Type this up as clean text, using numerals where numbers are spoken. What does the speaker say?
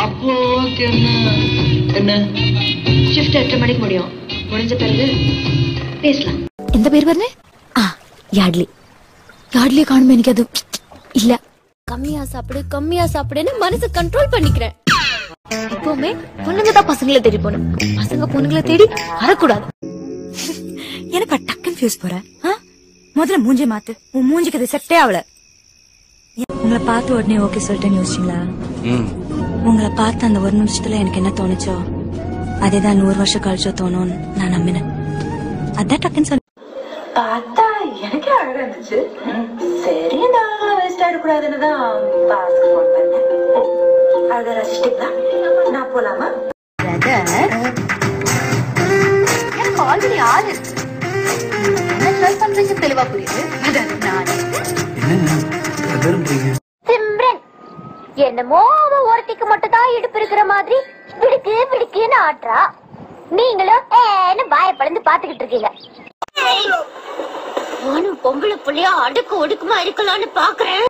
அப்போ ஓகே. என்ன ஷிஃப்ட் 8 மணிக்கு முடியும். முடிஞ்ச பிறகு பேசலாம். எந்த பேர் வரல? யாட்லி. யாட்லி காணுமே எனக்கு அது இல்ல. கம்மியா சாப்பிடுன்னு மனசை கண்ட்ரோல் பண்ணிக்கிறேன். எப்பவுமே பொண்ணுங்க தான் பசங்களை தேடி போகணும், பசங்க பொண்ணுங்களை தேடி வரக்கூடாது. எனக்கு டக்குன்னு ஃபியூஸ் போற. முதல்ல மூஞ்சி மாத்து. உன் மூஞ்சிக்கு அது செட்டே ஆகல. உங்களை பார்த்து உடனே ஓகே சொல்லிட்டேன்னு யோசிச்சீங்களா? உங்களை பார்த்து அந்த ஒரு நிமிஷத்துல எனக்கு என்ன தோணுச்சோ அதேதான் 100 வருஷம் கழிச்சோ தோணும்னு நான் நம்பினேன். அதான் டக்குன்னு சொல்லி பார்த்தா எனக்கே அழகா இருந்துச்சு. சரி நான் வேஸ்ட் ஆயிடக்கூடாதுன்னு தான் பாஸ்க்கு ஃபோன் பண்ணேன். அழகா ரசிச்சிட்டீங்களா? நான் போலாமா? எனக்கு ஆல்ரெடி ஆள் இருக்கு. என்ன ட்ரெஸ் பண்றீங்க தெளிவா புரியுது. சிம்ரன் என்னமோ அவ ஒருத்திக்கு மட்டும் தான் இடுப்பு இருக்கிற மாதிரி பிடிக்கு பிடிக்குன்னு ஆட்டுறா. நீங்களும் ஏன்னு வாயை பழந்து பாத்துக்கிட்டு இருக்கீங்க. பொம்பளை புள்ளையா அடுக்கு ஒடுக்குமா இருக்கலாம்னு பாக்குறேன்.